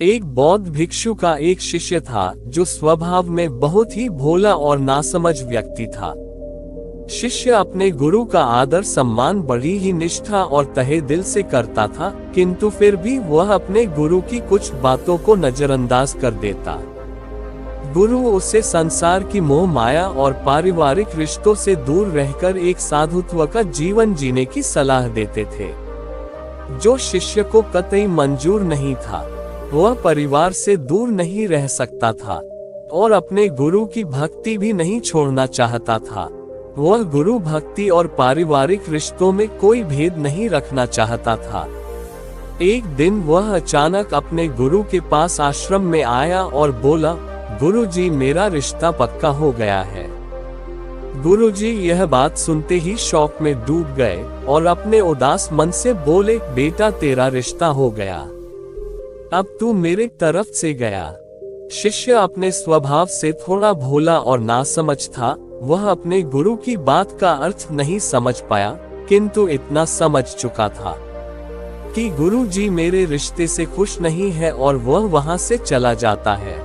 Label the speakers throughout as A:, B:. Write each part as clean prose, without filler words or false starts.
A: एक बौद्ध भिक्षु का एक शिष्य था जो स्वभाव में बहुत ही भोला और नासमझ व्यक्ति था। शिष्य अपने गुरु का आदर सम्मान बड़ी ही निष्ठा और तहे दिल से करता था, किंतु फिर भी वह अपने गुरु की कुछ बातों को नजरअंदाज कर देता। गुरु उसे संसार की मोह माया और पारिवारिक रिश्तों से दूर रहकर एक साधुत्व का जीवन जीने की सलाह देते थे, जो शिष्य को कतई मंजूर नहीं था। वह परिवार से दूर नहीं रह सकता था और अपने गुरु की भक्ति भी नहीं छोड़ना चाहता था। वह गुरु भक्ति और पारिवारिक रिश्तों में कोई भेद नहीं रखना चाहता था। एक दिन वह अचानक अपने गुरु के पास आश्रम में आया और बोला, गुरुजी, मेरा रिश्ता पक्का हो गया है। गुरुजी यह बात सुनते ही शौक में डूब गए और अपने उदास मन से बोले, बेटा, तेरा रिश्ता हो गया, अब तू मेरे तरफ से गया। शिष्य अपने स्वभाव से थोड़ा भोला और नासमझ था। वह अपने गुरु की बात का अर्थ नहीं समझ पाया, किंतु इतना समझ चुका था कि गुरुजी मेरे रिश्ते से खुश नहीं है और वह वहां से चला जाता है।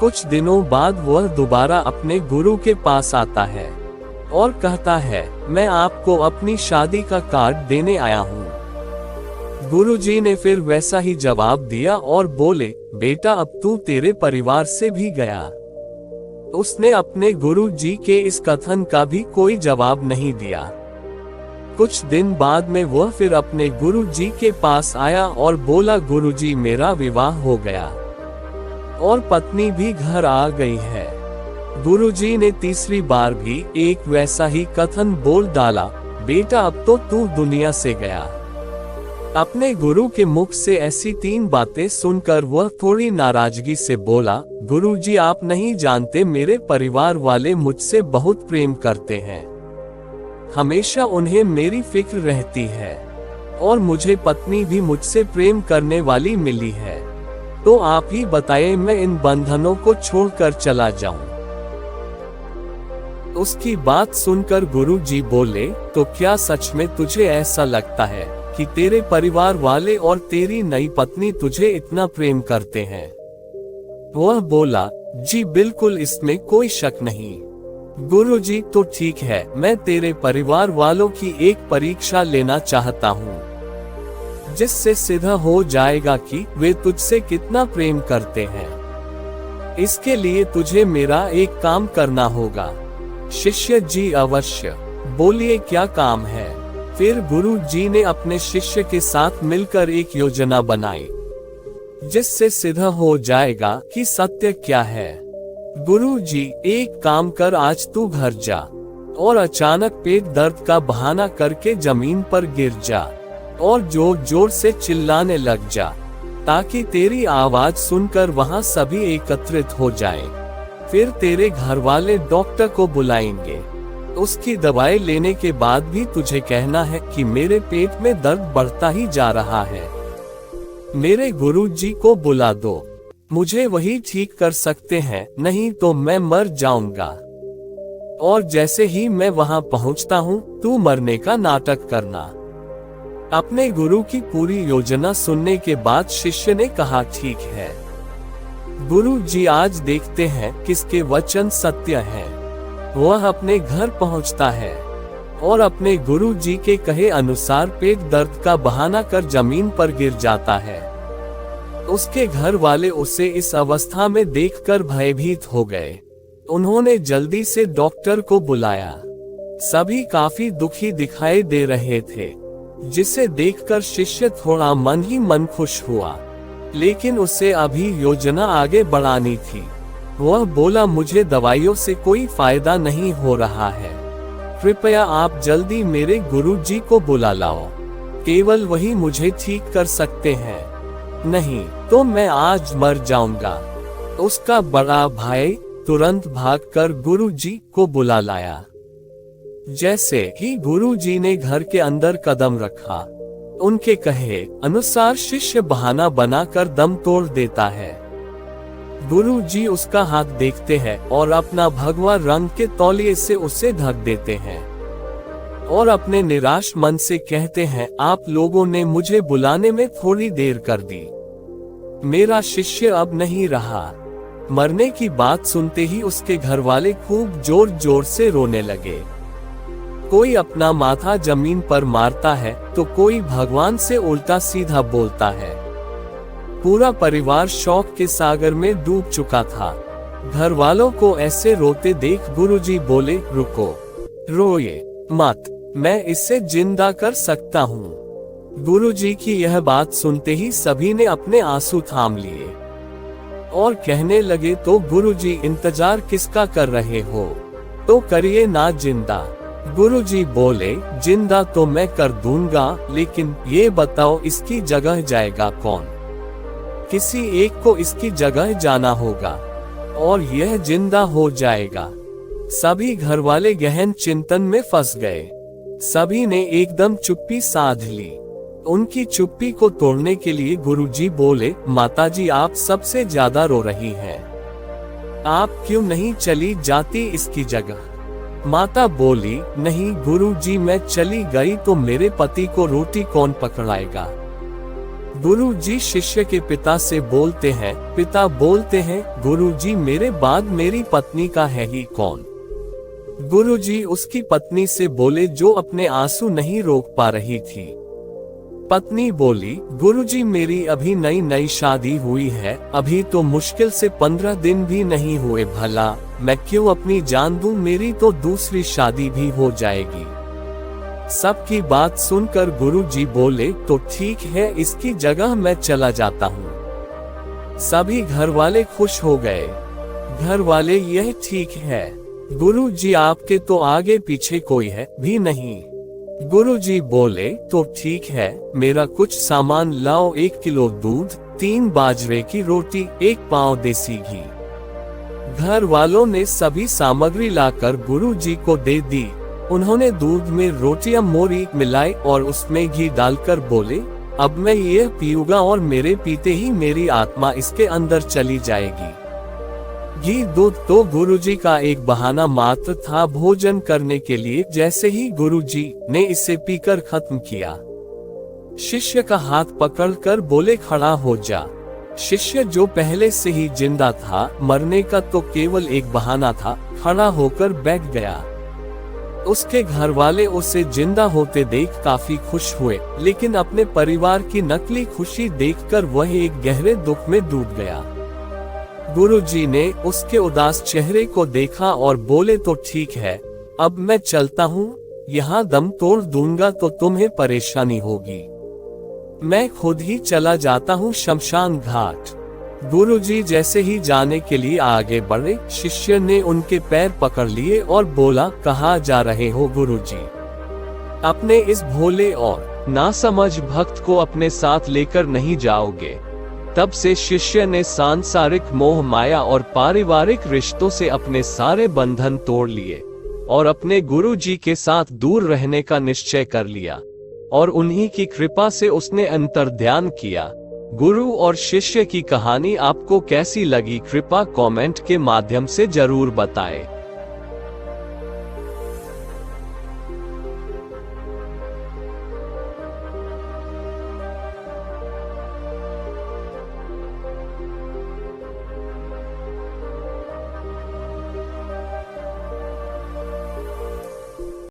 A: कुछ दिनों बाद वह दोबारा अपने गुरु के पास आता है और कहता है, मैं आपको अपनी शादी का कार्ड देने आया हूँ। गुरुजी ने फिर वैसा ही जवाब दिया और बोले, बेटा, अब तू तेरे परिवार से भी गया। उसने अपने गुरुजी के इस कथन का भी कोई जवाब नहीं दिया। कुछ दिन बाद में वह फिर अपने गुरुजी के पास आया और बोला, गुरुजी, मेरा विवाह हो गया और पत्नी भी घर आ गई है। गुरुजी ने तीसरी बार भी एक वैसा ही कथन बोल डाला, बेटा, अब तो तू दुनिया से गया। अपने गुरु के मुख से ऐसी 3 बातें सुनकर वह थोड़ी नाराजगी से बोला, गुरुजी, आप नहीं जानते, मेरे परिवार वाले मुझसे बहुत प्रेम करते हैं। हमेशा उन्हें मेरी फिक्र रहती है और मुझे पत्नी भी मुझसे प्रेम करने वाली मिली है। तो आप ही बताएं, मैं इन बंधनों को छोड़कर चला जाऊं। उसकी बात सुनकर गुरुजी बोले, तो क्या सच में तुझे ऐसा लगता है कि तेरे परिवार वाले और तेरी नई पत्नी तुझे इतना प्रेम करते हैं? वह बोला, जी बिल्कुल, इसमें कोई शक नहीं। गुरुजी, तो ठीक है, मैं तेरे परिवार वालों की एक परीक्षा लेना चाहता हूँ, जिससे सीधा हो जाएगा कि वे तुझसे कितना प्रेम करते हैं। इसके लिए तुझे मेरा एक काम करना होगा। शिष्य, जी अवश्य, बोलिए क्या काम है? फिर गुरु जी ने अपने शिष्य के साथ मिलकर एक योजना बनाई, जिससे सिद्ध हो जाएगा कि सत्य क्या है। गुरु जी, एक काम कर, आज तू घर जा और अचानक पेट दर्द का बहाना करके जमीन पर गिर जा और जोर जोर से चिल्लाने लग जा, ताकि तेरी आवाज सुनकर वहां सभी एकत्रित हो जाएं। फिर तेरे घर वाले डॉक्टर को बुलाएंगे। उसकी दवाई लेने के बाद भी तुझे कहना है कि मेरे पेट में दर्द बढ़ता ही जा रहा है। मेरे गुरुजी को बुला दो, मुझे वही ठीक कर सकते हैं, नहीं तो मैं मर जाऊंगा। और जैसे ही मैं वहां पहुंचता हूं, तू मरने का नाटक करना। अपने गुरु की पूरी योजना सुनने के बाद शिष्य ने कहा, ठीक है गुरुजी, आज देखते हैं किसके वचन सत्य हैं। वह अपने घर पहुंचता है और अपने गुरु जी के कहे अनुसार पेट दर्द का बहाना कर जमीन पर गिर जाता है। उसके घर वाले उसे इस अवस्था में देखकर भयभीत हो गए। उन्होंने जल्दी से डॉक्टर को बुलाया। सभी काफी दुखी दिखाई दे रहे थे, जिसे देखकर शिष्य थोड़ा मन ही मन खुश हुआ, लेकिन उसे अभी योजना आगे बढ़ानी थी। वह बोला, मुझे दवाइयों से कोई फायदा नहीं हो रहा है, कृपया आप जल्दी मेरे गुरुजी को बुला लाओ, केवल वही मुझे ठीक कर सकते हैं, नहीं तो मैं आज मर जाऊंगा। उसका बड़ा भाई तुरंत भागकर गुरुजी को बुला लाया। जैसे ही गुरुजी ने घर के अंदर कदम रखा, उनके कहे अनुसार शिष्य बहाना बनाकर दम तोड़ देता है। गुरुजी उसका हाथ देखते हैं और अपना भगवा रंग के तौलिए से उसे ढक देते हैं और अपने निराश मन से कहते हैं, आप लोगों ने मुझे बुलाने में थोड़ी देर कर दी। मेरा शिष्य अब नहीं रहा। मरने की बात सुनते ही उसके घर वाले खूब जोर जोर से रोने लगे। कोई अपना माथा जमीन पर मारता है तो कोई भगवान से उल्टा सीधा बोलता है। पूरा परिवार शौक के सागर में डूब चुका था। घर वालों को ऐसे रोते देख गुरुजी बोले, रुको, रोए मत, मैं इसे जिंदा कर सकता हूँ। गुरुजी की यह बात सुनते ही सभी ने अपने आंसू थाम लिए और कहने लगे, तो गुरुजी इंतजार किसका कर रहे हो, तो करिए ना जिंदा। गुरुजी बोले, जिंदा तो मैं कर दूंगा, लेकिन ये बताओ इसकी जगह जाएगा कौन? किसी एक को इसकी जगह जाना होगा और यह जिंदा हो जाएगा। सभी घर वाले गहन चिंतन में फंस गए। सभी ने एकदम चुप्पी साध ली। उनकी चुप्पी को तोड़ने के लिए गुरुजी बोले, माताजी आप सबसे ज्यादा रो रही हैं। आप क्यों नहीं चली जाती इसकी जगह? माता बोली, नहीं गुरुजी, मैं चली गई तो मेरे पति को रोटी कौन पकड़ाएगा? गुरुजी शिष्य के पिता से बोलते हैं। पिता बोलते हैं, गुरुजी मेरे बाद मेरी पत्नी का है ही कौन? गुरुजी उसकी पत्नी से बोले, जो अपने आंसू नहीं रोक पा रही थी। पत्नी बोली, गुरुजी मेरी अभी नई नई शादी हुई है, अभी तो मुश्किल से 15 दिन भी नहीं हुए, भला मैं क्यों अपनी जान दूं, मेरी तो दूसरी शादी भी हो जाएगी। सबकी बात सुनकर गुरुजी बोले, तो ठीक है, इसकी जगह मैं चला जाता हूँ। सभी घर वाले खुश हो गए। घर वाले, यह ठीक है गुरुजी, आपके तो आगे पीछे कोई है भी नहीं। गुरुजी बोले, तो ठीक है, मेरा कुछ सामान लाओ, 1 किलो दूध, 3 बाजरे की रोटी, 1 पाव देसी घी। घर वालों ने सभी सामग्री लाकर गुरुजी को दे दी। उन्होंने दूध में रोटियां मोरी मिलाई और उसमें घी डालकर बोले, अब मैं ये पीऊंगा और मेरे पीते ही मेरी आत्मा इसके अंदर चली जाएगी। घी दूध तो गुरुजी का एक बहाना मात्र था भोजन करने के लिए। जैसे ही गुरुजी ने इसे पीकर खत्म किया, शिष्य का हाथ पकड़कर बोले, खड़ा हो जा। शिष्य जो पहले से ही जिंदा था, मरने का तो केवल एक बहाना था, खड़ा होकर बैठ गया। उसके घर वाले उसे जिंदा होते देख काफी खुश हुए, लेकिन अपने परिवार की नकली खुशी देखकर वह एक गहरे दुख में डूब गया। गुरुजी ने उसके उदास चेहरे को देखा और बोले, तो ठीक है, अब मैं चलता हूँ, यहाँ दम तोड़ दूंगा तो तुम्हें परेशानी होगी। मैं खुद ही चला जाता हूँ शमशान घाट। गुरुजी जैसे ही जाने के लिए आगे बढ़े, शिष्य ने उनके पैर पकड़ लिए और बोला, कहाँ जा रहे हो गुरुजी? अपने इस भोले और नासमझ भक्त को अपने साथ लेकर नहीं जाओगे? तब से शिष्य ने सांसारिक मोह माया और पारिवारिक रिश्तों से अपने सारे बंधन तोड़ लिए और अपने गुरुजी के साथ दूर रहने का निश्चय कर लिया और उन्हीं की कृपा से उसने अंतर्ध्यान किया। गुरु और शिष्य की कहानी आपको कैसी लगी, कृपया कमेंट के माध्यम से जरूर बताएं।